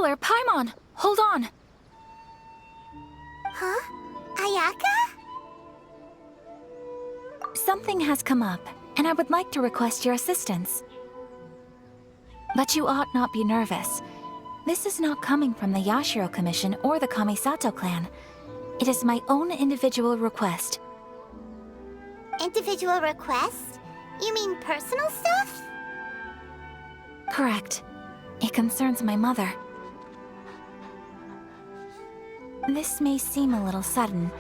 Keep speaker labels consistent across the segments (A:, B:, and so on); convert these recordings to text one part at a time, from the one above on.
A: Healer, Paimon! Hold on!
B: Huh? Ayaka?
A: Something has come up, and I would like to request your assistance. But you ought not be nervous. This is not coming from the Yashiro Commission or the Kamisato clan. It is my own individual request.
B: Individual request? You mean personal stuff?
A: Correct. It concerns my mother. This may seem a little sudden,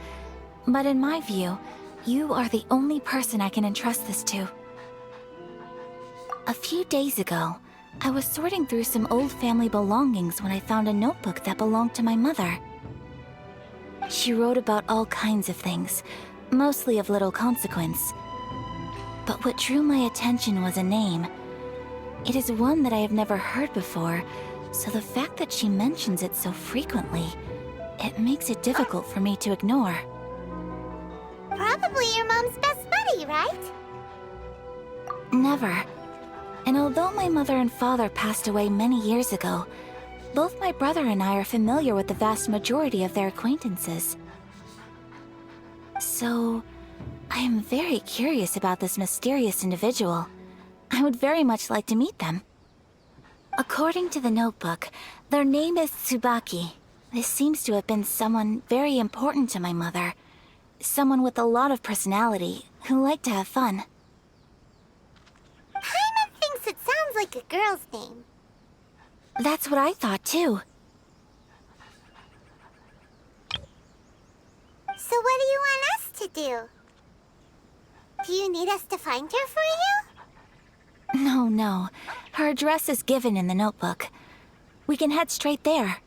A: but in my view, you are the only person I can entrust this to. A few days ago, I was sorting through some old family belongings when I found a notebook that belonged to my mother. She wrote about all kinds of things, mostly of little consequence. But what drew my attention was a name. It is one that I have never heard before, so the fact that she mentions it so frequently, it makes it difficult for me to ignore.
B: Probably your mom's best buddy, right?
A: Never. And although my mother and father passed away many years ago, both my brother and I are familiar with the vast majority of their acquaintances. So, I am very curious about this mysterious individual. I would very much like to meet them. According to the notebook, their name is Tsubaki. This seems to have been someone very important to my mother. Someone with a lot of personality, who liked to have fun.
B: Paimon thinks it sounds like a girl's name.
A: That's what I thought too.
B: So what do you want us to do? Do you need us to find her for you?
A: No. Her address is given in the notebook. We can head straight there.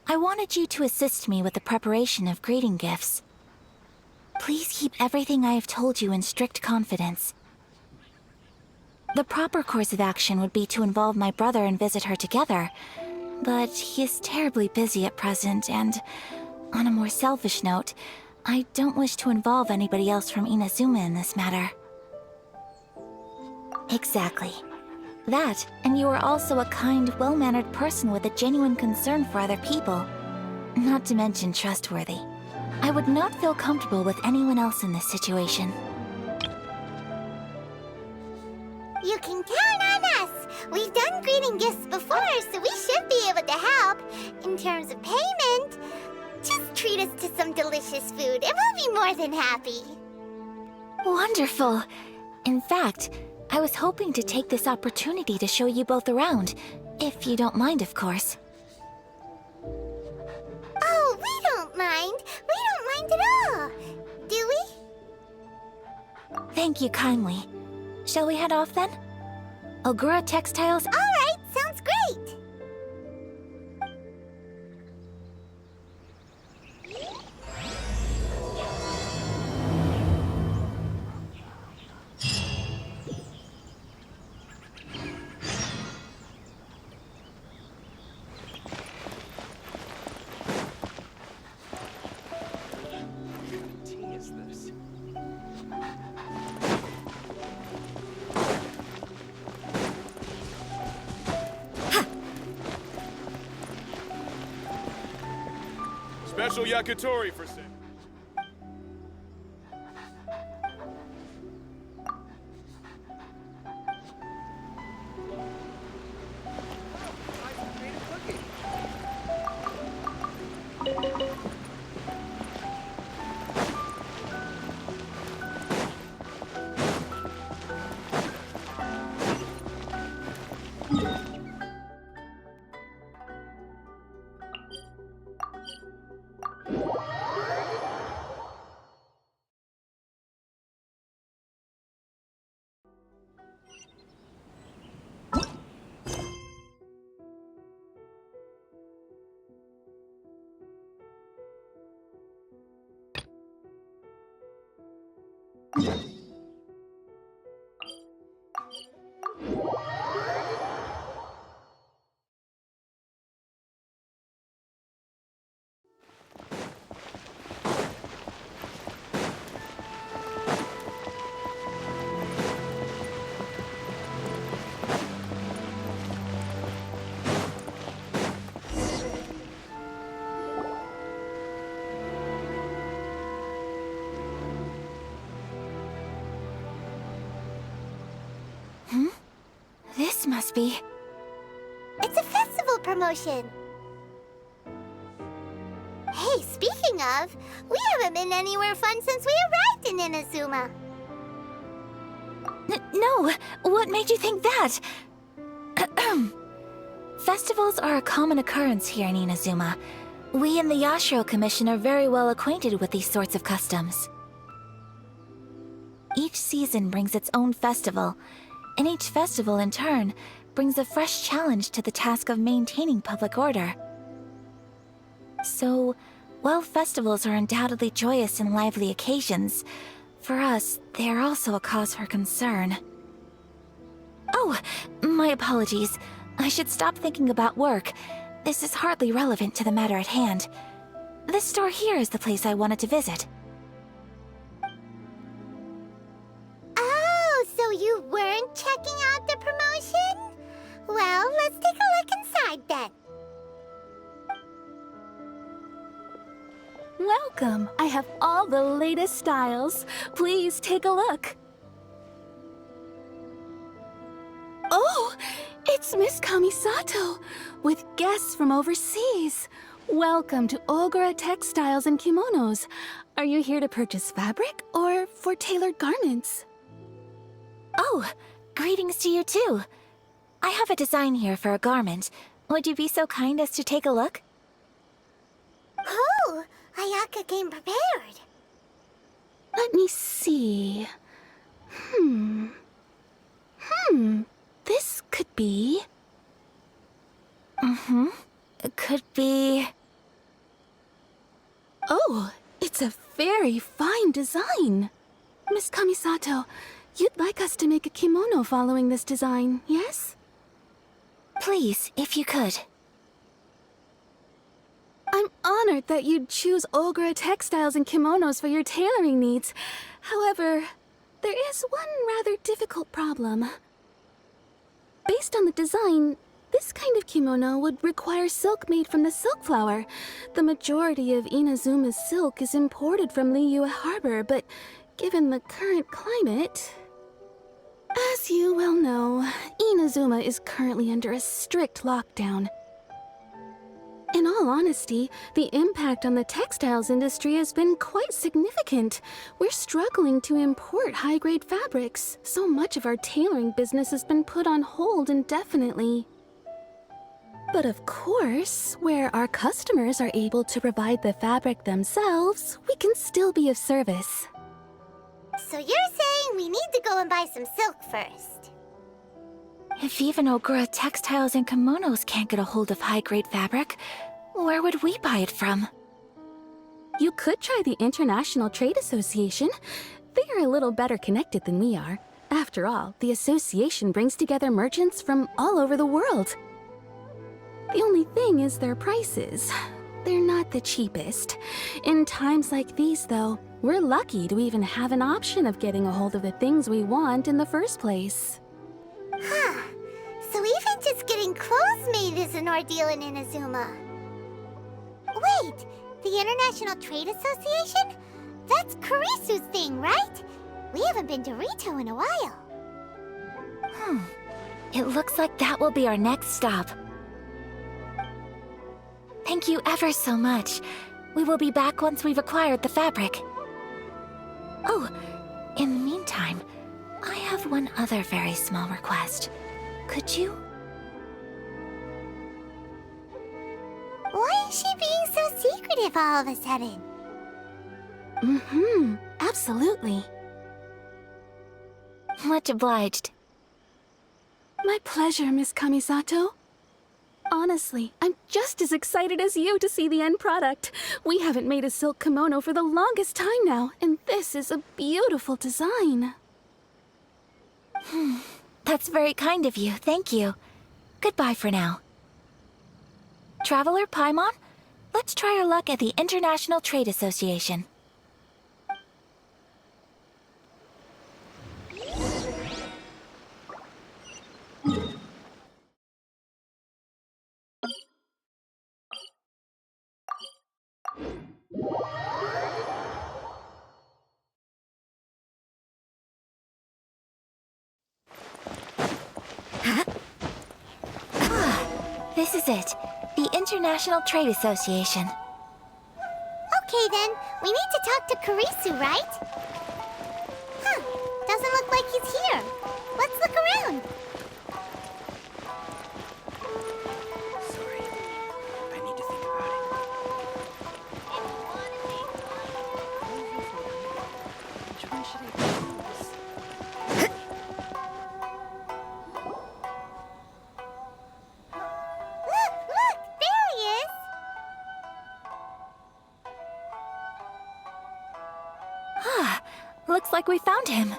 A: I wanted you to assist me with the preparation of greeting gifts. Please keep everything I have told you in strict confidence. The proper course of action would be to involve my brother and visit her together, but he is terribly busy at present, and on a more selfish note, I don't wish to involve anybody else from Inazuma in this matter. Exactly. That, and you are also a kind, well-mannered person with a genuine concern for other people. Not to mention trustworthy. I would not feel comfortable with anyone else in this situation.
B: You can count on us! We've done greeting gifts before, so we should be able to help. In terms of payment, just treat us to some delicious food and we'll be more than happy.
A: Wonderful! In fact, I was hoping to take this opportunity to show you both around, if you don't mind, of course.
B: Oh, we don't mind. We don't mind at all. Do we?
A: Thank you kindly. Shall we head off then? Ogura Textiles—
B: All right, sounds great.
C: Special yakitori for sale.
A: this must be.
B: It's a festival promotion. Hey, speaking of, we haven't been anywhere fun since we arrived in Inazuma.
A: No, what made you think that? Festivals are a common occurrence here in Inazuma. We in the Yashiro Commission are very well acquainted with these sorts of customs. Each season brings its own festival, and each festival in turn brings a fresh challenge to the task of maintaining public order. So, while festivals are undoubtedly joyous and lively occasions, for us, they are also a cause for concern. Oh, my apologies. I should stop thinking about work. This is hardly relevant to the matter at hand. This store here is the place I wanted to visit.
B: Oh, so you weren't checking out the promotion? Well, let's take a look inside then.
C: Welcome! I have all the latest styles. Please take a look. Oh! It's Miss Kamisato, with guests from overseas. Welcome to Ogura Textiles and Kimonos. Are you here to purchase fabric or for tailored garments?
A: Oh, greetings to you too. I have a design here for a garment. Would you be so kind as to take a look?
B: Oh, Ayaka came prepared.
C: Let me see. This could be...
A: It could be...
C: Oh, it's a very fine design. Miss Kamisato, you'd like us to make a kimono following this design, yes?
A: Please, if you could.
C: I'm honored that you'd choose Ogura Textiles and Kimonos for your tailoring needs. However, there is one rather difficult problem. Based on the design, this kind of kimono would require silk made from the silk flower. The majority of Inazuma's silk is imported from Liyue Harbor, but given the current climate... As you well know, Inazuma is currently under a strict lockdown. In all honesty, the impact on the textiles industry has been quite significant. We're struggling to import high-grade fabrics. So much of our tailoring business has been put on hold indefinitely. But of course, where our customers are able to provide the fabric themselves, we can still be of service.
B: So you're saying we need to go and buy some silk first?
A: If even Ogura Textiles and Kimonos can't get a hold of high-grade fabric, where would we buy it from?
C: You could try the International Trade Association. They are a little better connected than we are. After all, the association brings together merchants from all over the world. The only thing is their prices. They're not the cheapest. In times like these, though, we're lucky to even have an option of getting a hold of the things we want in the first place.
B: Huh. So even just getting clothes made is an ordeal in Inazuma. Wait, the International Trade Association? That's Kurisu's thing, right? We haven't been to Rito in a while.
A: It looks like that will be our next stop. Thank you ever so much. We will be back once we've acquired the fabric. Oh, in the meantime, I have one other very small request. Could you?
B: Why is she being so secretive all of a sudden?
C: Absolutely.
A: Much obliged.
C: My pleasure, Miss Kamisato. Honestly, I'm just as excited as you to see the end product. We haven't made a silk kimono for the longest time now, and this is a beautiful design.
A: That's very kind of you, thank you. Goodbye for now. Traveler Paimon, let's try our luck at the International Trade Association. This is it. The International Trade Association.
B: Okay then, we need to talk to Kurisu, right? Huh, doesn't look like he's here. Let's look around.
D: Sorry. I need to think about it. Which one should I choose?
B: Look, there he is.
A: Ah, looks like we found him.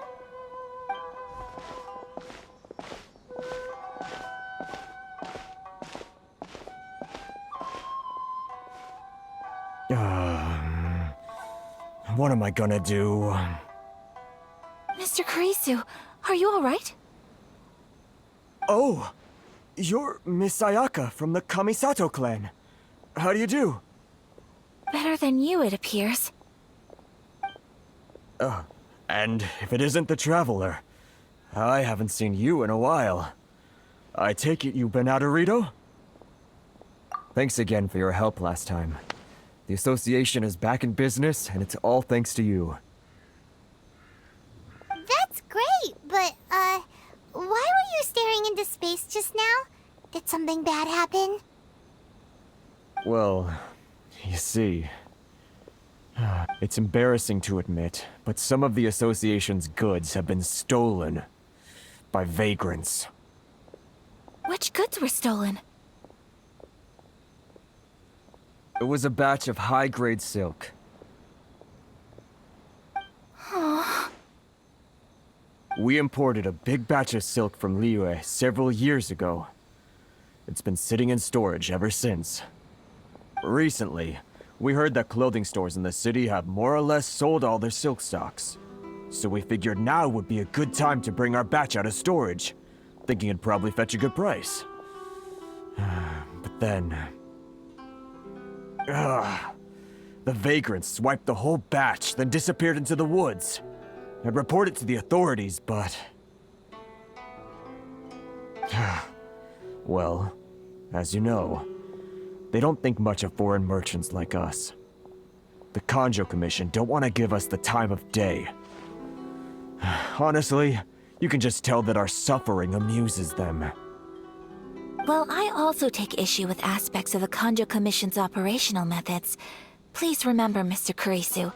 E: What am I gonna do?
A: Mr. Kurisu, are you alright?
E: Oh! You're Miss Ayaka from the Kamisato clan. How do you do?
A: Better than you, it appears.
E: And if it isn't the Traveler, I haven't seen you in a while. I take it you've been out of Rito? Thanks again for your help last time. The association is back in business, and it's all thanks to you.
B: That's great, but, why were you staring into space just now? Did something bad happen?
E: Well, you see... It's embarrassing to admit, but some of the association's goods have been stolen by vagrants.
A: Which goods were stolen?
E: It was a batch of high-grade silk. We imported a big batch of silk from Liyue several years ago. It's been sitting in storage ever since. Recently, we heard that clothing stores in the city have more or less sold all their silk stocks. So we figured now would be a good time to bring our batch out of storage, thinking it'd probably fetch a good price. But then... the vagrants swiped the whole batch, then disappeared into the woods. I'd report it to the authorities, but... Well, as you know, they don't think much of foreign merchants like us. The Kanjo Commission don't want to give us the time of day. Honestly, you can just tell that our suffering amuses them.
A: Well, I also take issue with aspects of the Kanjo Commission's operational methods. Please remember, Mr. Kurisu,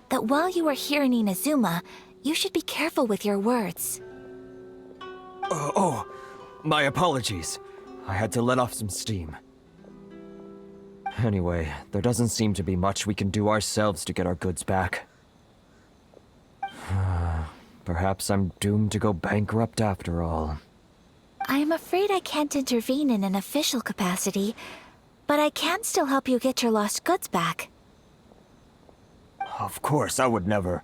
A: that while you are here in Inazuma, you should be careful with your words.
E: My apologies. I had to let off some steam. Anyway, there doesn't seem to be much we can do ourselves to get our goods back. Perhaps I'm doomed to go bankrupt after all.
A: I am afraid I can't intervene in an official capacity, but I can still help you get your lost goods back.
E: Of course, I would never...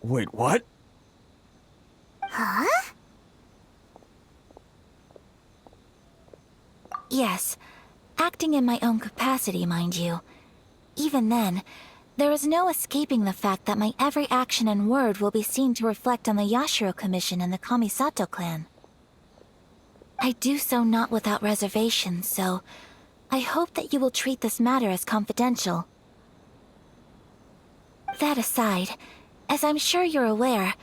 E: Wait, what?
B: Huh?
A: Yes, acting in my own capacity, mind you. Even then, there is no escaping the fact that my every action and word will be seen to reflect on the Yashiro Commission and the Kamisato clan. I do so not without reservation, so I hope that you will treat this matter as confidential. That aside, as I'm sure you're aware,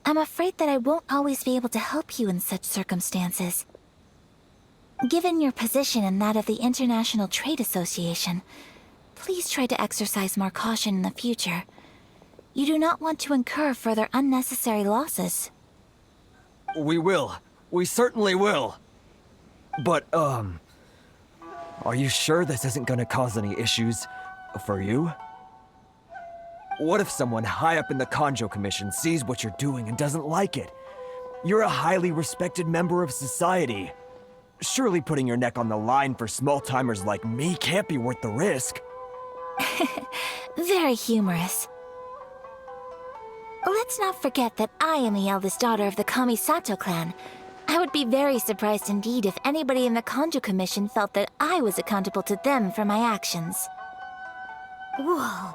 A: I'm afraid that I won't always be able to help you in such circumstances. Given your position and that of the International Trade Association, please try to exercise more caution in the future. You do not want to incur further unnecessary losses.
E: We will. We certainly will. But, are you sure this isn't gonna cause any issues for you? What if someone high up in the Kanjo Commission sees what you're doing and doesn't like it? You're a highly respected member of society. Surely putting your neck on the line for small-timers like me can't be worth the risk.
A: Very humorous. Let's not forget that I am the eldest daughter of the Kamisato clan. I would be very surprised indeed if anybody in the Kanjo Commission felt that I was accountable to them for my actions.
B: Whoa,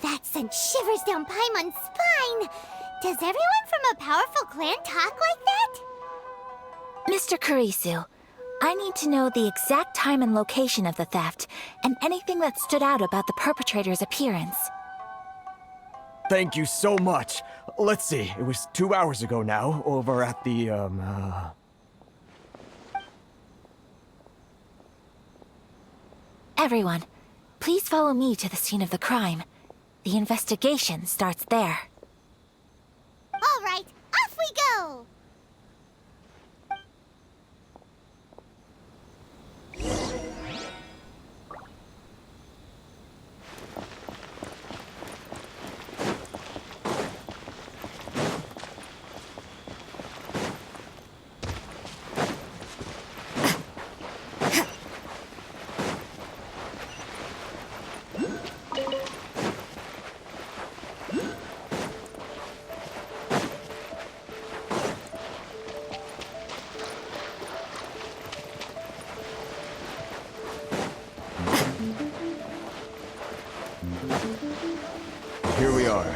B: that sent shivers down Paimon's spine. Does everyone from a powerful clan talk like that?
A: Mr. Kurisu, I need to know the exact time and location of the theft, and anything that stood out about the perpetrator's appearance.
E: Thank you so much. Let's see, it was 2 hours ago now, over at the,
A: Everyone, please follow me to the scene of the crime. The investigation starts there.
B: All right, off we go!
E: here we are.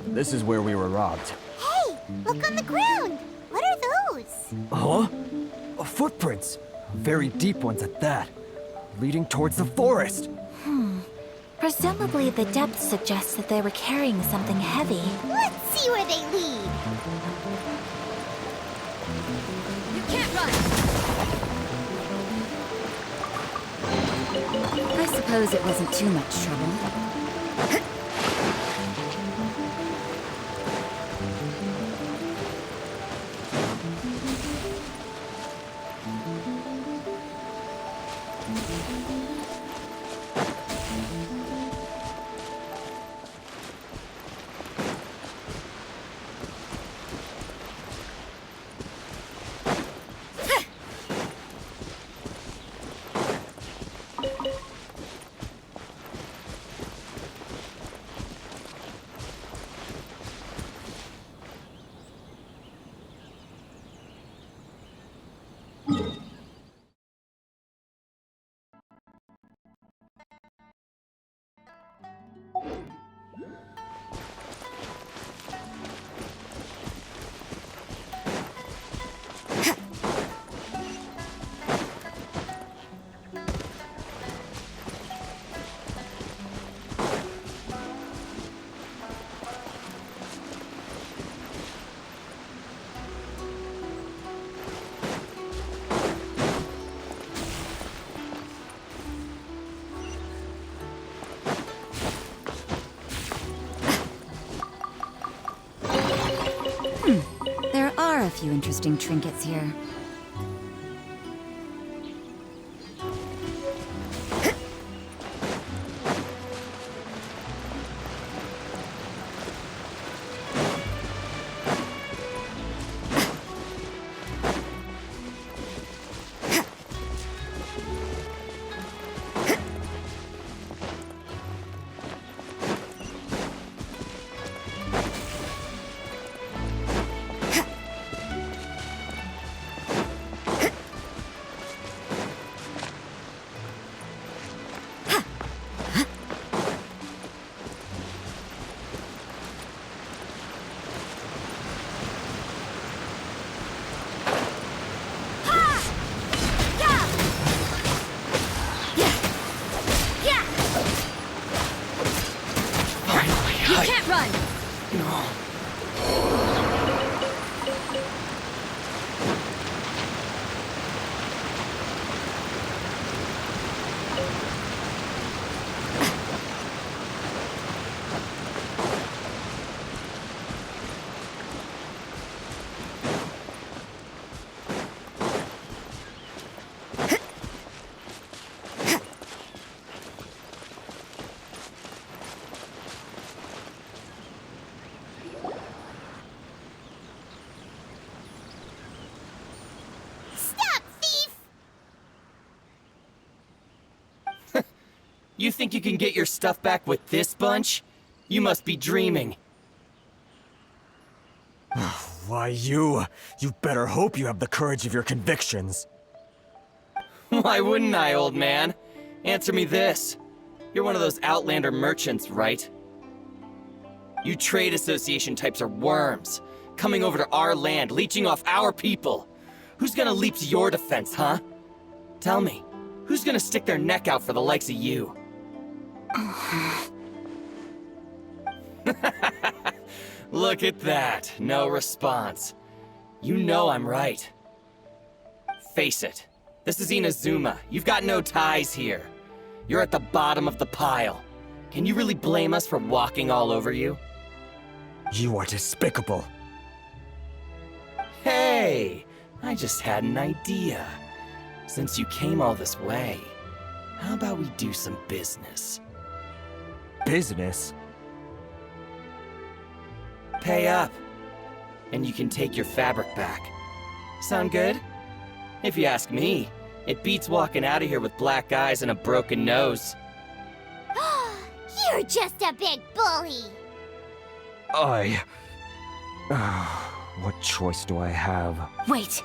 E: This is where we were robbed.
B: Hey, look on the ground! What are those?
E: Huh? Footprints. Very deep ones at that. Leading towards the forest.
A: Presumably the depth suggests that they were carrying something heavy.
B: Let's see where they lead.
C: You can't run! I suppose it wasn't too much trouble. There are a few interesting trinkets here.
D: You think you can get your stuff back with this bunch? You must be dreaming.
E: Why, you better hope you have the courage of your convictions.
D: Why wouldn't I, old man? Answer me this. You're one of those Outlander merchants, right? You trade association types are worms, coming over to our land, leeching off our people. Who's gonna leap to your defense, huh? Tell me, who's gonna stick their neck out for the likes of you? Look at that, no response. You know I'm right. Face it, this is Inazuma. You've got no ties here. You're at the bottom of the pile. Can you really blame us for walking all over you?
E: You are despicable.
D: Hey, I just had an idea. Since you came all this way, how about we do some business?
E: Business?
D: Pay up, and you can take your fabric back. Sound good? If you ask me, it beats walking out of here with black eyes and a broken nose.
B: You're just a big bully.
E: What choice do I have?
A: Wait!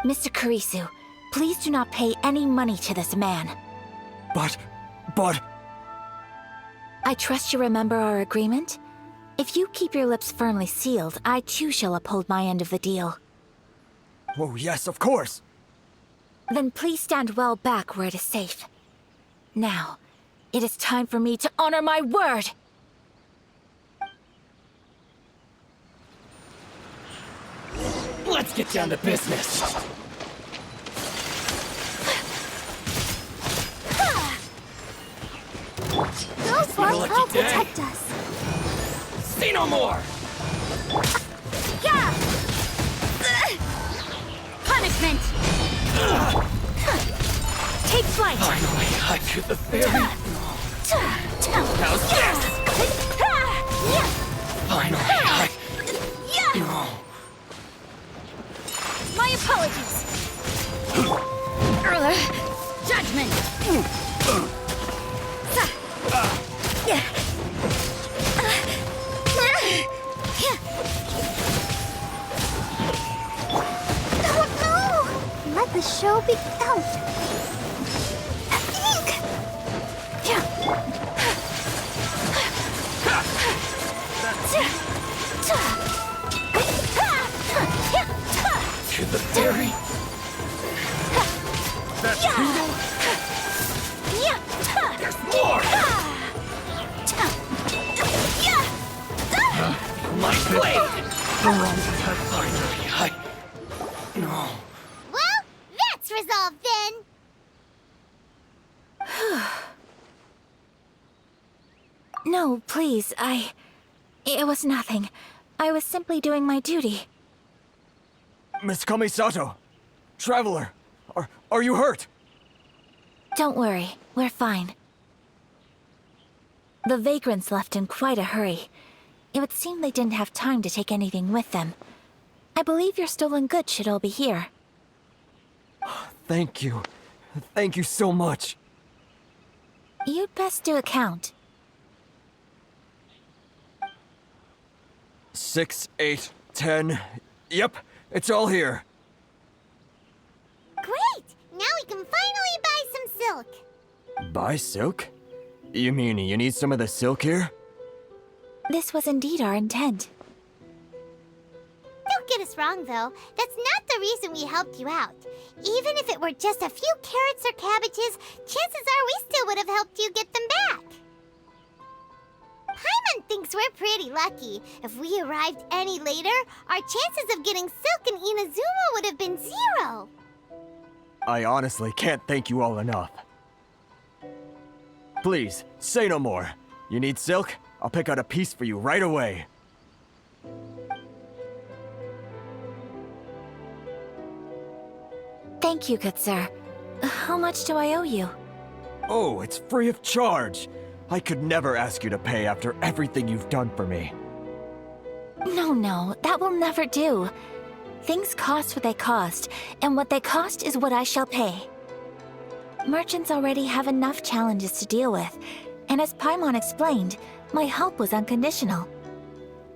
A: Mr. Kurisu, please do not pay any money to this man.
E: But...
A: I trust you remember our agreement? If you keep your lips firmly sealed, I too shall uphold my end of the deal.
E: Oh, yes, of course!
A: Then please stand well back where it is safe. Now, it is time for me to honor my word!
D: Let's get down to business.
B: Those
D: gonna
B: walls
D: let
B: will
D: you down.
B: protect us.
D: Say no more!
B: Yeah! Punishment!
A: Take flight!
D: Finally, I feel the fairy. How's this? Finally, No.
B: My apologies. Judgment. Oh no! Let the show be out.
D: To the fairy. That's brutal. There's more. My blade. Finally, No.
B: Well, that's resolved then.
A: No, please, It was nothing. I was simply doing my duty.
E: Miss Kamisato! Traveler! Are you hurt?
A: Don't worry, we're fine. The vagrants left in quite a hurry. It would seem they didn't have time to take anything with them. I believe your stolen goods should all be here.
E: Thank you. Thank you so much.
A: You'd best do a count.
E: 6, 8, 10. Yep, it's all here.
B: Great! Now we can finally buy some silk.
E: Buy silk? You mean you need some of the silk here?
A: This was indeed our intent.
B: Don't get us wrong, though. That's not the reason we helped you out. Even if it were just a few carrots or cabbages, chances are we still would have helped you get them back. Paimon thinks we're pretty lucky. If we arrived any later, our chances of getting silk in Inazuma would have been 0.
E: I honestly can't thank you all enough. Please, say no more. You need silk? I'll pick out a piece for you right away.
A: Thank you, good sir. How much do I owe you?
E: Oh, it's free of charge. I could never ask you to pay after everything you've done for me.
A: No, that will never do. Things cost what they cost, and what they cost is what I shall pay. Merchants already have enough challenges to deal with, and as Paimon explained, my help was unconditional.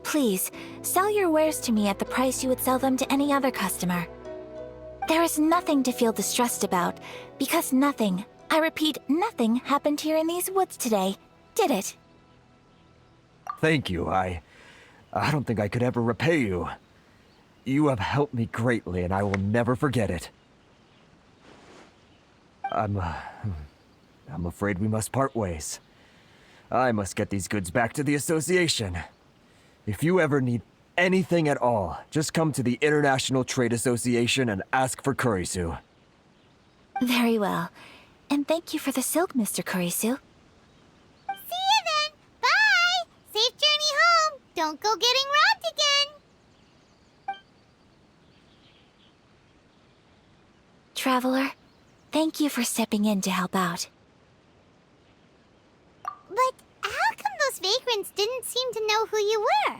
A: Please, sell your wares to me at the price you would sell them to any other customer. There is nothing to feel distressed about, because nothing, I repeat, nothing happened here in these woods today, did it?
E: Thank you. I don't think I could ever repay you. You have helped me greatly, and I will never forget it. I'm afraid we must part ways. I must get these goods back to the association. If you ever need anything at all, just come to the International Trade Association and ask for Kurisu.
A: Very well. And thank you for the silk, Mr. Kurisu.
B: See you then. Bye. Safe journey home. Don't go getting robbed again.
A: Traveler, thank you for stepping in to help out.
B: But how come those vagrants didn't seem to know who you were?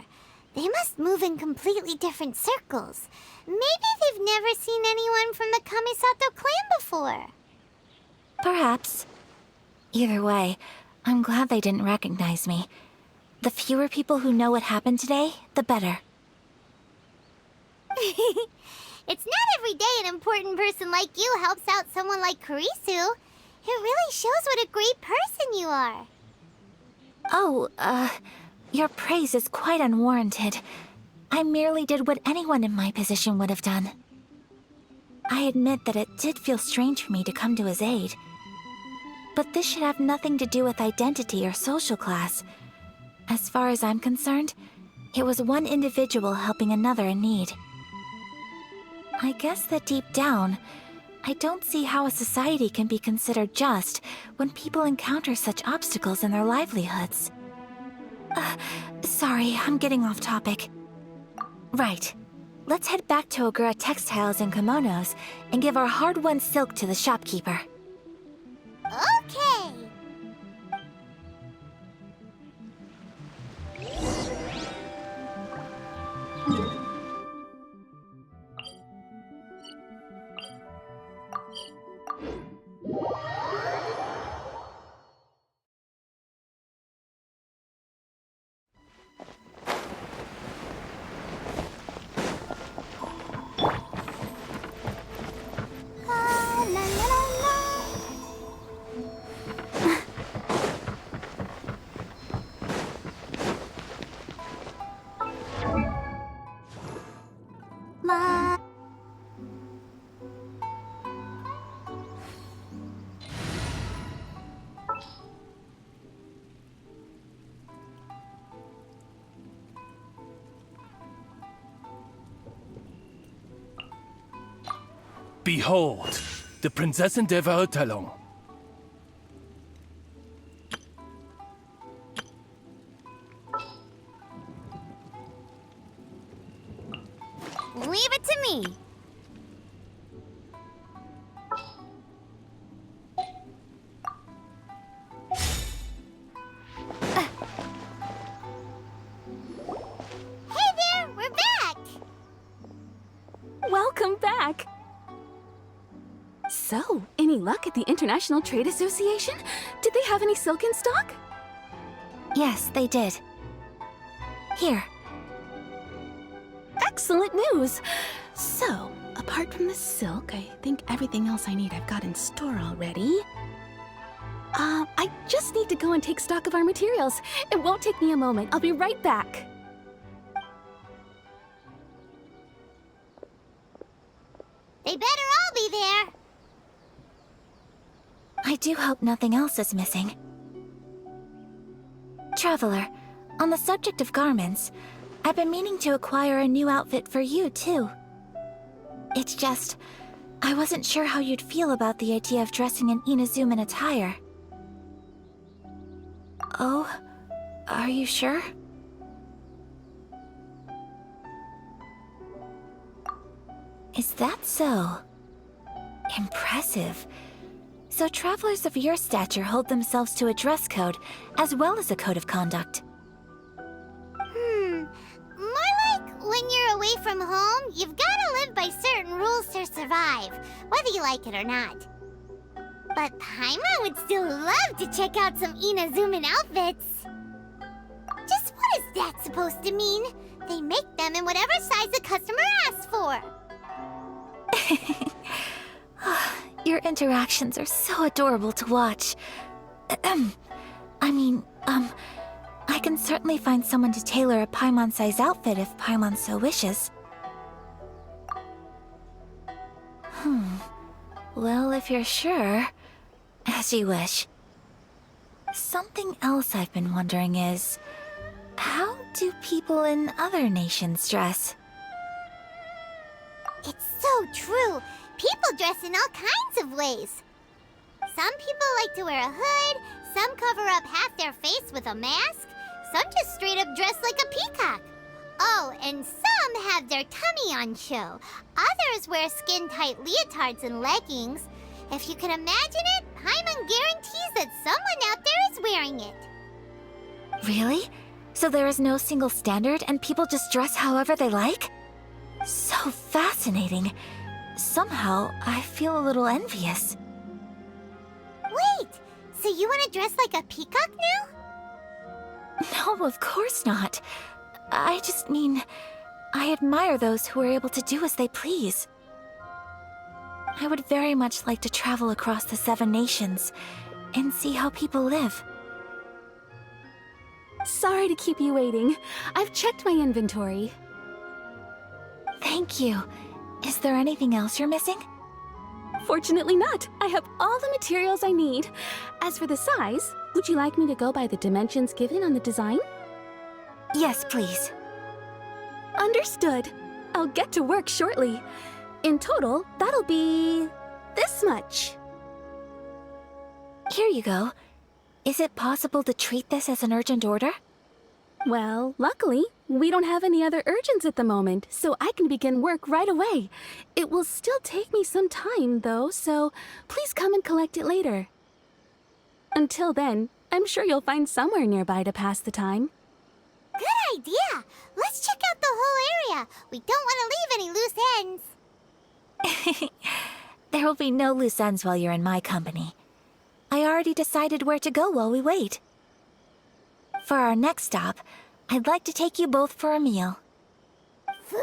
B: They must move in completely different circles. Maybe they've never seen anyone from the Kamisato clan before.
A: Perhaps. Either way, I'm glad they didn't recognize me. The fewer people who know what happened today, the better.
B: It's not every day an important person like you helps out someone like Kurisu. It really shows what a great person you are.
A: Oh, your praise is quite unwarranted. I merely did what anyone in my position would have done. I admit that it did feel strange for me to come to his aid. But this should have nothing to do with identity or social class. As far as I'm concerned, it was one individual helping another in need. I guess that deep down, I don't see how a society can be considered just when people encounter such obstacles in their livelihoods. Sorry, I'm getting off topic. Right. Let's head back to Ogura Textiles and Kimonos and give our hard-won silk to the shopkeeper.
B: Okay. La la la la. La.
F: Behold, the Prinzessin der Verurteilung.
B: Leave it to me. Hey there, we're back.
C: Welcome back! So, any luck at the International Trade Association? Did they have any silk in stock?
A: Yes, they did. Here.
C: Excellent news! So, apart from the silk, I think everything else I need I've got in store already. I just need to go and take stock of our materials. It won't take me a moment. I'll be right back.
B: They better all be there.
A: I do hope nothing else is missing. Traveler, on the subject of garments, I've been meaning to acquire a new outfit for you, too. It's just, I wasn't sure how you'd feel about the idea of dressing in Inazuman attire. Oh, are you sure? Is that so? Impressive. So travelers of your stature hold themselves to a dress code, as well as a code of conduct.
B: More like when you're away from home, you've gotta live by certain rules to survive, whether you like it or not. But Paimon would still love to check out some Inazuman outfits. Just what is that supposed to mean? They make them in whatever size the customer asks for.
A: Your interactions are so adorable to watch. I can certainly find someone to tailor a Paimon-size outfit if Paimon so wishes. Well, if you're sure, As you wish. Something else I've been wondering is, how do people in other nations dress?
B: It's so true. People dress in all kinds of ways. Some people like to wear a hood, some cover up half their face with a mask, some just straight up dress like a peacock. Oh, and some have their tummy on show. Others wear skin-tight leotards and leggings. If you can imagine it, Paimon guarantees that someone out there is wearing it.
A: Really? So there is no single standard and people just dress however they like? So fascinating. Somehow, I feel a little envious.
B: Wait, so you want to dress like a peacock now?
A: No, of course not. I just mean, I admire those who are able to do as they please. I would very much like to travel across the 7 nations and see how people live.
C: Sorry to keep you waiting. I've checked my inventory.
A: Thank you. Is there anything else you're missing?
C: Fortunately not. I have all the materials I need. As for the size, would you like me to go by the dimensions given on the design?
A: Yes, please.
C: Understood. I'll get to work shortly. In total, that'll be this much.
A: Here you go. Is it possible to treat this as an urgent order?
C: Well, luckily, we don't have any other urgents at the moment, so I can begin work right away. It will still take me some time, though, so please come and collect it later. Until then, I'm sure you'll find somewhere nearby to pass the time.
B: Good idea. Let's check out the whole area. We don't want to leave any loose ends.
A: There will be no loose ends while you're in my company. I already decided where to go while we wait. For our next stop, I'd like to take you both for a meal.
B: Food?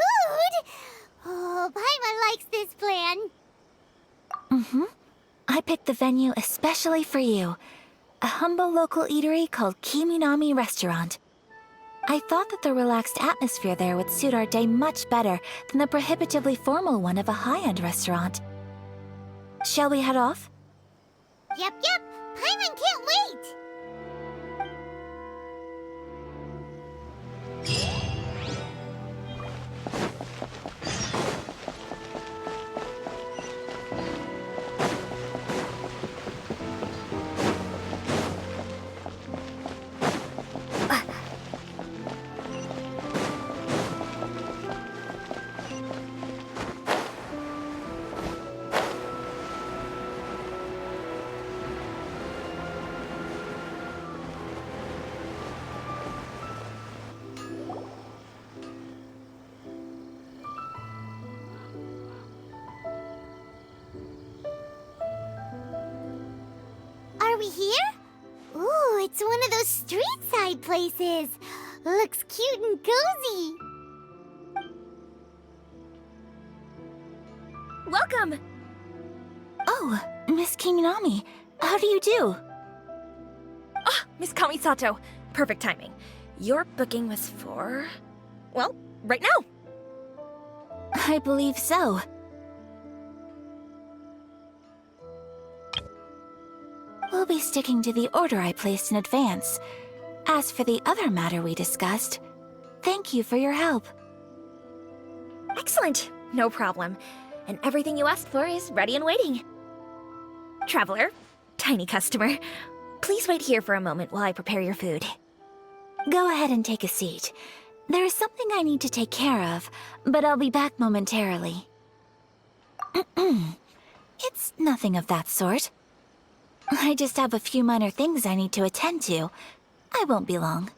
B: Oh, Paimon likes this plan.
A: Mm-hmm. I picked the venue especially for you. A humble local eatery called Kiminami Restaurant. I thought that the relaxed atmosphere there would suit our day much better than the prohibitively formal one of a high-end restaurant. Shall we head off?
B: Yep. Paimon can't wait. Are we here? Ooh, it's one of those street-side places. Looks cute and cozy.
A: Welcome! Oh, Miss Kiminami, how do you do?
G: Ah, Miss Kamisato. Perfect timing. Your booking was for... well, right now.
A: I believe so. We'll be sticking to the order I placed in advance. As for the other matter we discussed, thank you for your help.
G: Excellent. No problem. And everything you asked for is ready and waiting. Traveler, tiny customer, please wait here for a moment while I prepare your food.
A: Go ahead and take a seat. There is something I need to take care of, but I'll be back momentarily. It's nothing of that sort. I just have a few minor things I need to attend to. I won't be long.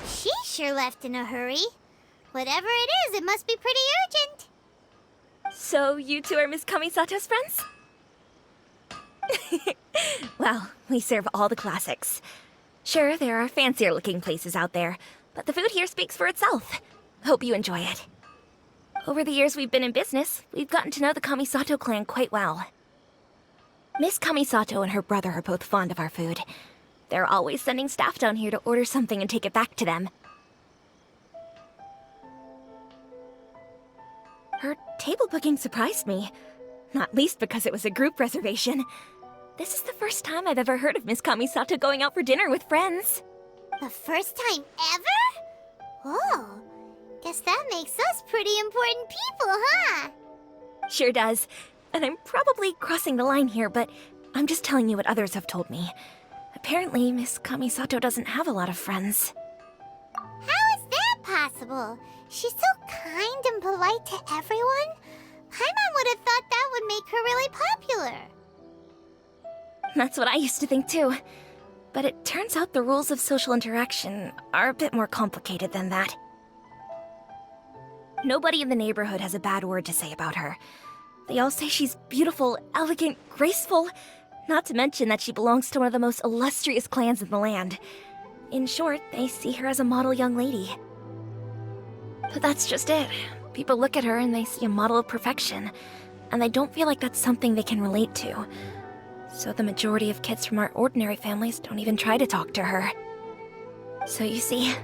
B: She sure left in a hurry. Whatever it is, it must be pretty urgent.
G: So you two are Miss Kamisato's friends? Well, we serve all the classics. Sure, there are fancier-looking places out there, but the food here speaks for itself. Hope you enjoy it. Over the years we've been in business, we've gotten to know the Kamisato clan quite well. Miss Kamisato and her brother are both fond of our food. They're always sending staff down here to order something and take it back to them. Her table booking surprised me. Not least because it was a group reservation. This is the first time I've ever heard of Miss Kamisato going out for dinner with friends.
B: The first time ever? Oh, guess that makes us pretty important people, huh?
G: Sure does. And I'm probably crossing the line here, but I'm just telling you what others have told me. Apparently, Miss Kamisato doesn't have a lot of friends.
B: How is that possible? She's so kind and polite to everyone. Paimon would have thought that would make her really popular.
G: That's what I used to think too. But it turns out the rules of social interaction are a bit more complicated than that. Nobody in the neighborhood has a bad word to say about her. They all say she's beautiful, elegant, graceful, not to mention that she belongs to one of the most illustrious clans in the land. In short, they see her as a model young lady. But that's just it. People look at her and they see a model of perfection, and they don't feel like that's something they can relate to. So the majority of kids from our ordinary families don't even try to talk to her. So you see,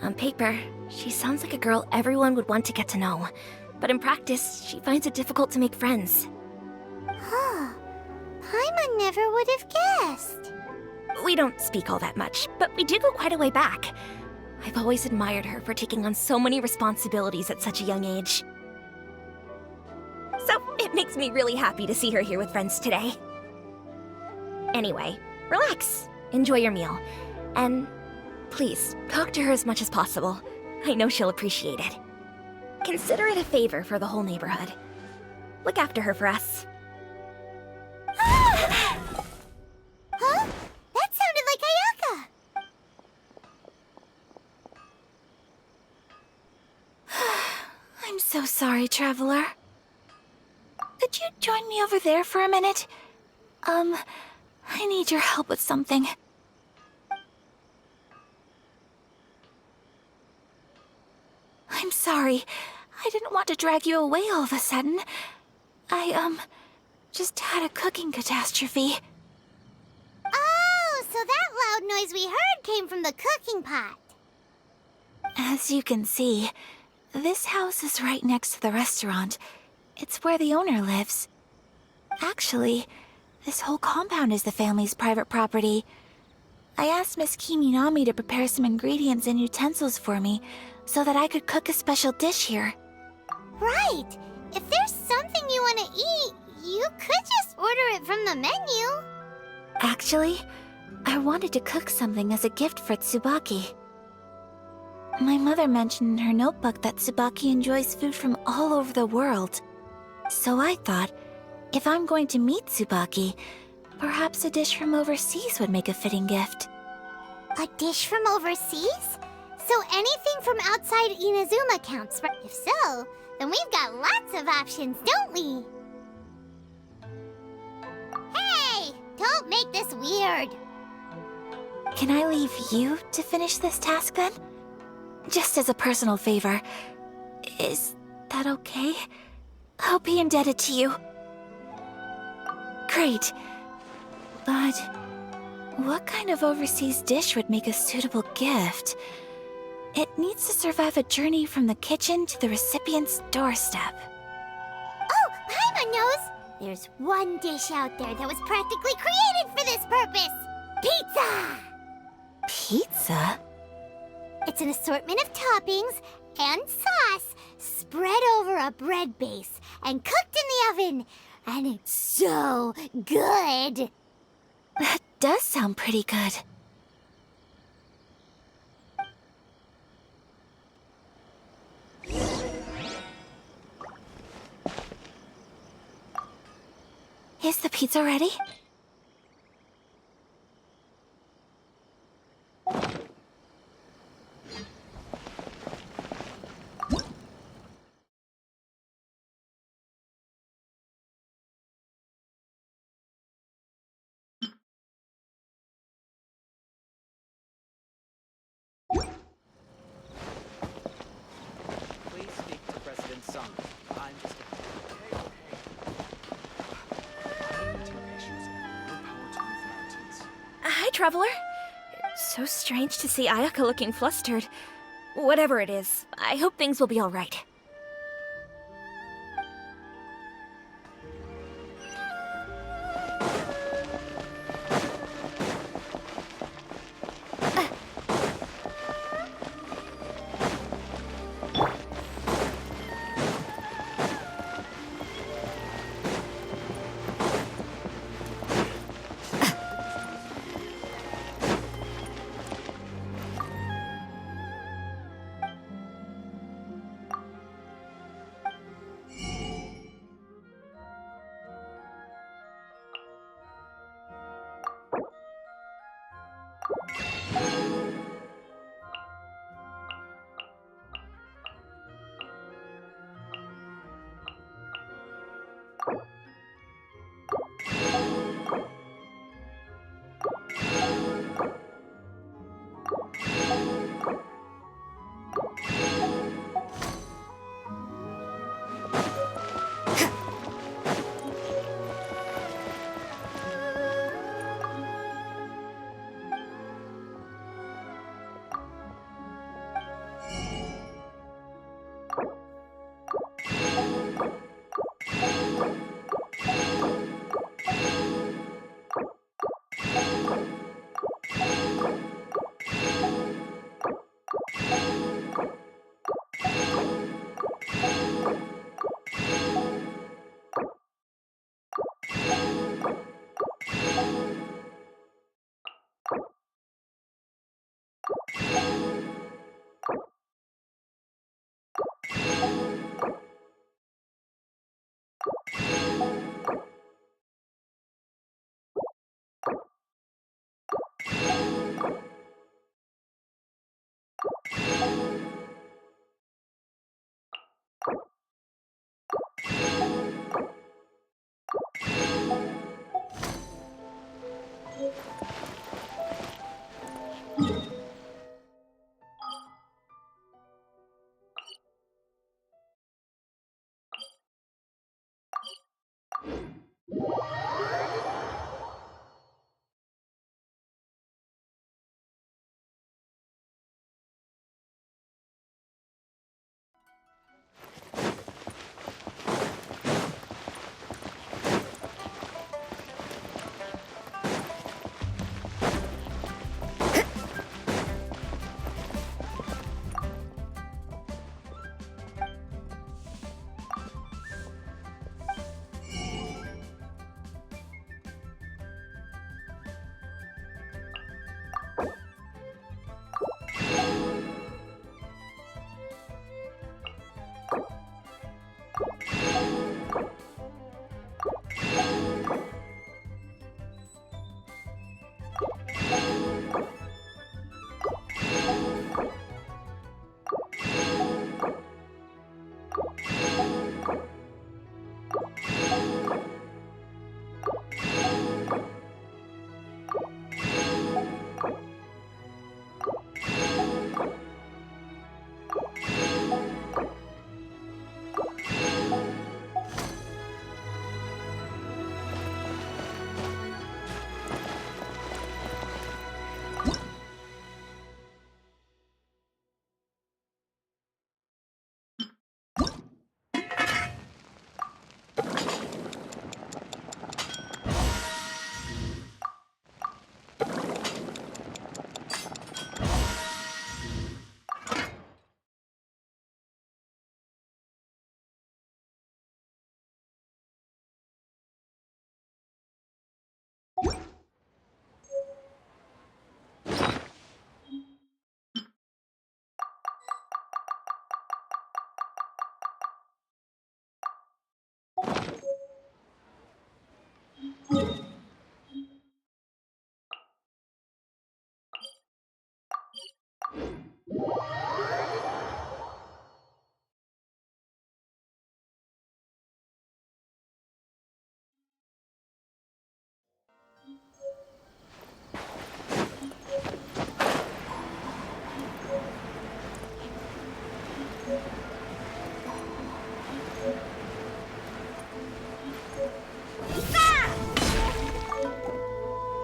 G: on paper, she sounds like a girl everyone would want to get to know. But in practice, she finds it difficult to make friends.
B: Huh. Paimon never would have guessed.
G: We don't speak all that much, but we do go quite a way back. I've always admired her for taking on so many responsibilities at such a young age. So it makes me really happy to see her here with friends today. Anyway, relax, enjoy your meal, and please, talk to her as much as possible. I know she'll appreciate it. Consider it a favor for the whole neighborhood. Look after her for us.
B: Huh? That sounded like Ayaka!
A: I'm so sorry, Traveler. Could you join me over there for a minute? I need your help with something. I'm sorry. I didn't want to drag you away all of a sudden. I, just had a cooking catastrophe.
B: Oh, so that loud noise we heard came from the cooking pot.
A: As you can see, this house is right next to the restaurant. It's where the owner lives. Actually, this whole compound is the family's private property. I asked Miss Kiminami to prepare some ingredients and utensils for me so that I could cook a special dish here.
B: Right. If there's something you want to eat, you could just order it from the menu.
A: Actually, I wanted to cook something as a gift for Tsubaki. My mother mentioned in her notebook that Tsubaki enjoys food from all over the world. So I thought, if I'm going to meet Tsubaki, perhaps a dish from overseas would make a fitting gift.
B: A dish from overseas? So anything from outside Inazuma counts, right? If so, then we've got lots of options, don't we? Hey! Don't make this weird.
A: Can I leave you to finish this task then? Just as a personal favor. Is that okay? I'll be indebted to you. Great. But what kind of overseas dish would make a suitable gift? It needs to survive a journey from the kitchen to the recipient's doorstep.
B: Oh, Paimon knows! There's one dish out there that was practically created for this purpose! Pizza!
A: Pizza?
B: It's an assortment of toppings and sauce spread over a bread base and cooked in the oven. And it's so good!
A: That does sound pretty good. Is the pizza ready?
H: Please speak to President Sung. I'm just
G: Hi, Traveler. So strange to see Ayaka looking flustered. Whatever it is, I hope things will be alright.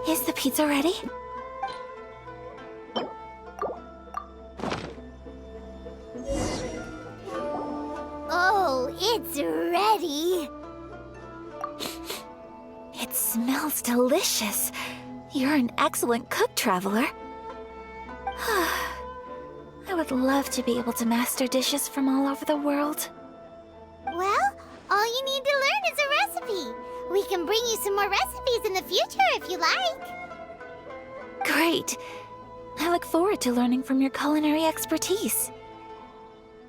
A: Is the pizza ready?
B: Oh, it's ready.
A: It smells delicious. You're an excellent cook, Traveler. I would love to be able to master dishes from all over the world.
B: Well, all you need to learn is a recipe. We can bring you some more recipes in the future if you like.
A: Great. I look forward to learning from your culinary expertise.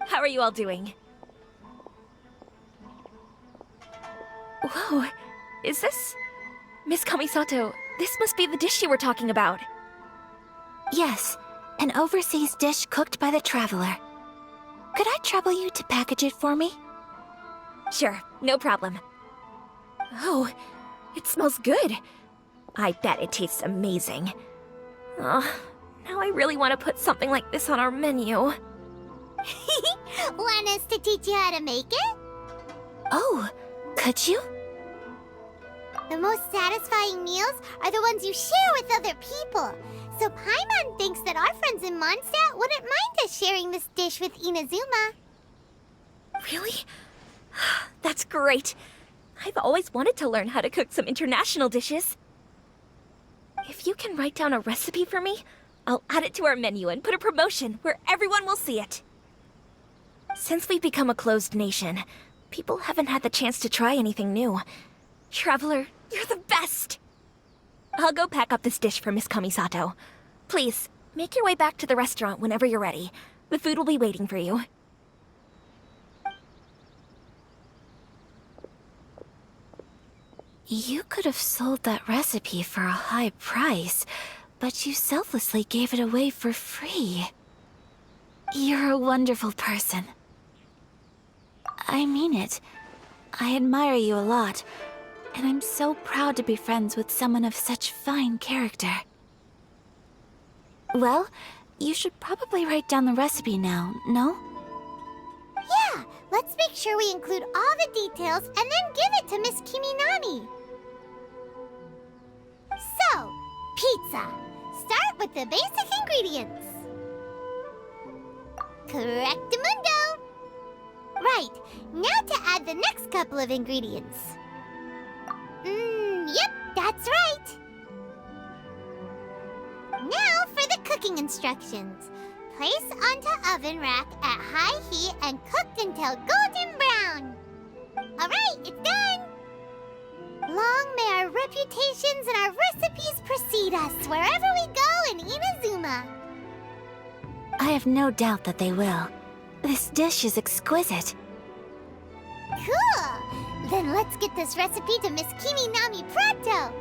G: How are you all doing? Whoa, is this... Miss Kamisato, this must be the dish you were talking about.
A: Yes, an overseas dish cooked by the Traveler. Could I trouble you to package it for me?
G: Sure, no problem. Oh, it smells good. I bet it tastes amazing. Oh, now I really want to put something like this on our menu.
B: Want us to teach you how to make it?
A: Oh, could you?
B: The most satisfying meals are the ones you share with other people. So Paimon thinks that our friends in Mondstadt wouldn't mind us sharing this dish with Inazuma.
G: Really? That's great. I've always wanted to learn how to cook some international dishes. If you can write down a recipe for me, I'll add it to our menu and put a promotion where everyone will see it. Since we've become a closed nation, people haven't had the chance to try anything new. Traveler, you're the best! I'll go pack up this dish for Miss Kamisato. Please, make your way back to the restaurant whenever you're ready. The food will be waiting for you.
A: You could have sold that recipe for a high price, but you selflessly gave it away for free. You're a wonderful person. I mean it. I admire you a lot, and I'm so proud to be friends with someone of such fine character. Well, you should probably write down the recipe now, no?
B: Yeah, let's make sure we include all the details and then give it to Miss Kiminami. with the basic ingredients. Correctamundo! Right, now to add the next couple of ingredients. Yep, that's right. Now for the cooking instructions. Place onto oven rack at high heat and cooked until golden brown. Alright, it's done! Long may our reputations and our recipes precede us wherever we go in Inazuma.
A: I have no doubt that they will. This dish is exquisite.
B: Cool! Then let's get this recipe to Miss Kimi Nami pronto!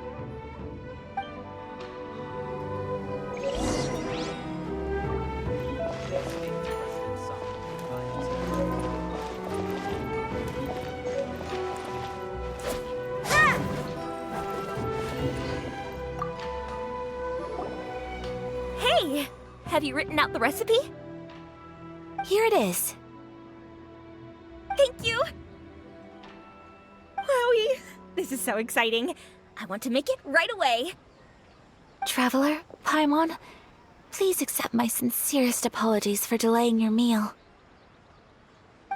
G: Hey! Have you written out the recipe?
A: Here it is.
G: Thank you! Wowie! This is so exciting. I want to make it right away.
A: Traveler, Paimon, please accept my sincerest apologies for delaying your meal.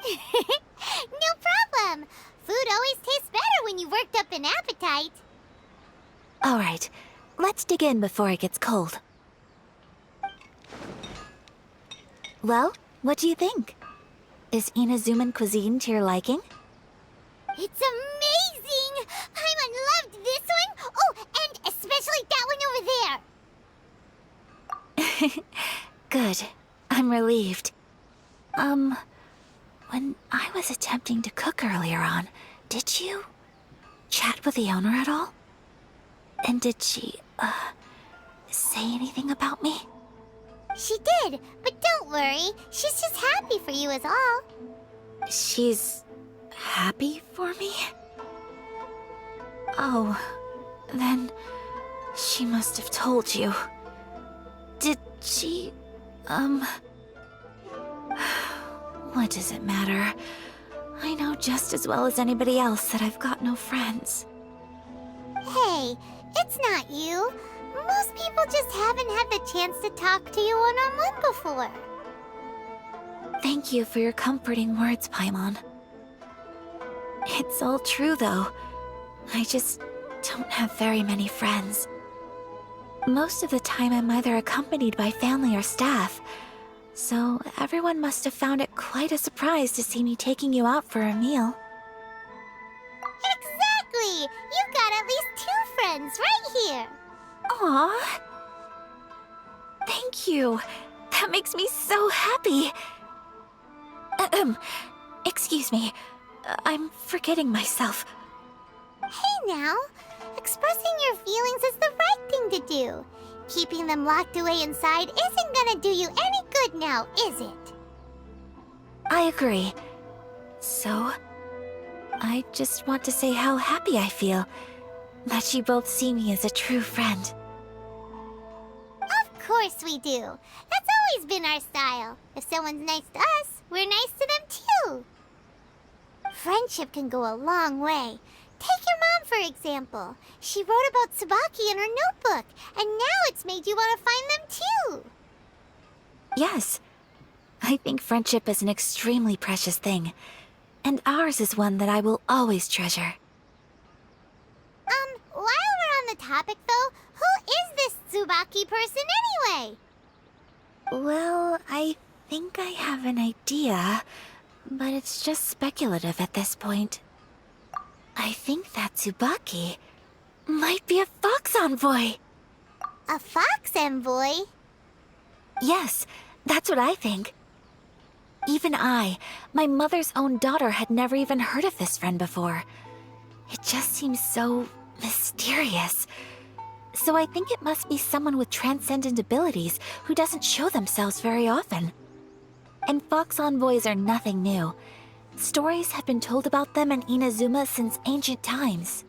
B: No problem! Food always tastes better when you've worked up an appetite.
A: All right, let's dig in before it gets cold. Well, what do you think? Is Inazuman cuisine to your liking?
B: It's amazing! Paimon loved this one! Oh, and especially that one over there!
A: Good. I'm relieved. When I was attempting to cook earlier on, did you chat with the owner at all? And did she, say anything about me?
B: She did, but don't worry. She's just happy for you is all.
A: She's happy for me? Oh, then she must have told you. Did she, what does it matter? I know just as well as anybody else that I've got no friends.
B: Hey, it's not you. Most people just haven't had the chance to talk to you one-on-one before.
A: Thank you for your comforting words, Paimon. It's all true, though. I just don't have very many friends. Most of the time I'm either accompanied by family or staff, so everyone must have found it quite a surprise to see me taking you out for a meal.
B: Exactly! You've got at least 2 friends right here.
A: Aw! Thank you! That makes me so happy! Excuse me. I'm forgetting myself.
B: Hey now, expressing your feelings is the right thing to do. Keeping them locked away inside isn't gonna do you any good now, is it?
A: I agree. So, I just want to say how happy I feel that you both see me as a true friend.
B: Of course we do. That's always been our style. If someone's nice to us, we're nice to them too. Friendship can go a long way. Take your mom, for example. She wrote about Tsubaki in her notebook, and now it's made you want to find them too.
A: Yes. I think friendship is an extremely precious thing, and ours is one that I will always treasure.
B: While we're on the topic though, who is this Tsubaki person anyway?
A: Well, I think I have an idea, but it's just speculative at this point. I think that Tsubaki might be a fox envoy.
B: A fox envoy?
A: Yes, that's what I think. Even I, my mother's own daughter, had never even heard of this friend before. It just seems so mysterious. So I think it must be someone with transcendent abilities who doesn't show themselves very often. And fox envoys are nothing new. Stories have been told about them in Inazuma since ancient times.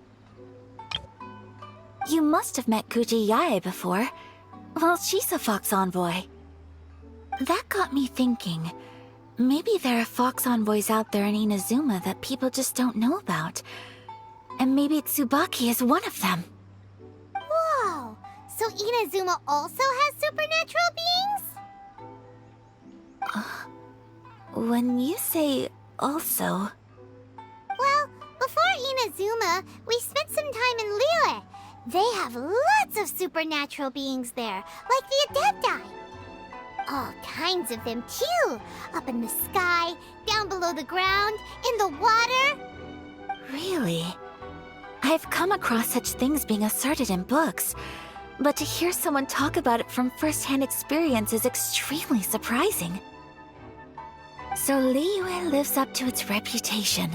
A: You must have met Kuji Yae before. Well, she's a fox envoy. That got me thinking. Maybe there are fox envoys out there in Inazuma that people just don't know about. And maybe Tsubaki is one of them.
B: Whoa! So Inazuma also has supernatural beings?
A: When you say also...
B: Well, before Inazuma, we spent some time in Liyue. They have lots of supernatural beings there, like the Adepti. All kinds of them, too. Up in the sky, down below the ground, in the water.
A: Really? I've come across such things being asserted in books, but to hear someone talk about it from first-hand experience is extremely surprising. So Liyue lives up to its reputation.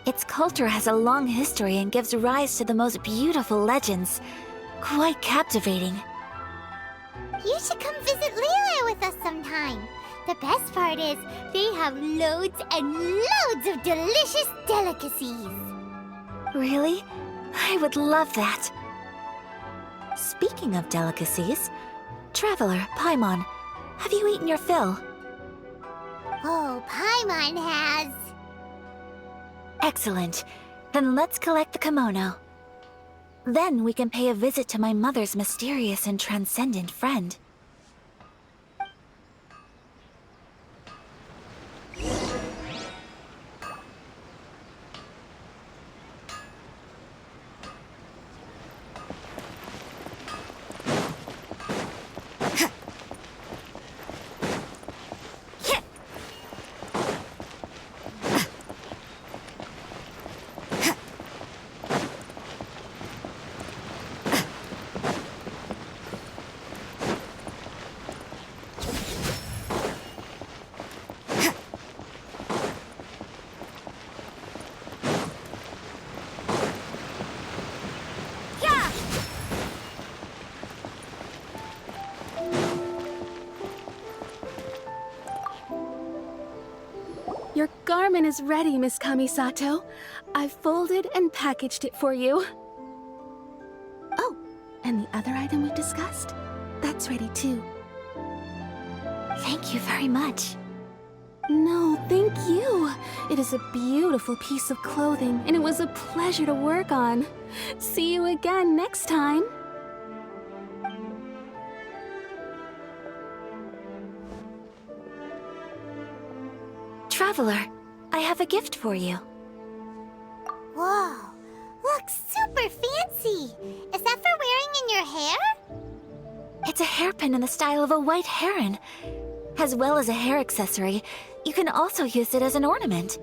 A: Its culture has a long history and gives rise to the most beautiful legends. Quite captivating.
B: You should come visit Liyue with us sometime. The best part is, they have loads and loads of delicious delicacies.
A: Really? I would love that. Speaking of delicacies, Traveler, Paimon, have you eaten your fill?
B: Oh, Paimon has.
A: Excellent. Then let's collect the kimono. Then we can pay a visit to my mother's mysterious and transcendent friend.
C: Your garment is ready, Miss Kamisato. I've folded and packaged it for you. Oh, and the other item we discussed? That's ready too.
A: Thank you very much.
C: No, thank you. It is a beautiful piece of clothing, and it was a pleasure to work on. See you again next time.
A: Traveler, I have a gift for you.
B: Whoa, looks super fancy. Is that for wearing in your hair?
A: It's a hairpin in the style of a white heron. As well as a hair accessory, you can also use it as an ornament.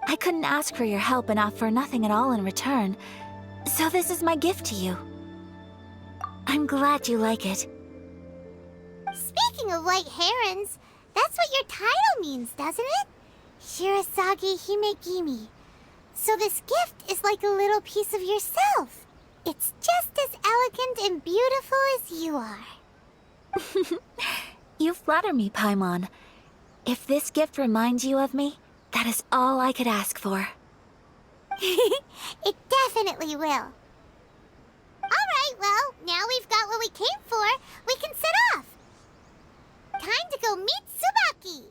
A: I couldn't ask for your help and offer nothing at all in return, so this is my gift to you. I'm glad you like it.
B: Speaking of white herons, that's what your title means, doesn't it? Shirasagi Himegimi. So this gift is like a little piece of yourself. It's just as elegant and beautiful as you are.
A: You flatter me, Paimon. If this gift reminds you of me, that is all I could ask for.
B: It definitely will. Alright, well, now we've got what we came for, we can set off. Time to go meet Tsubaki!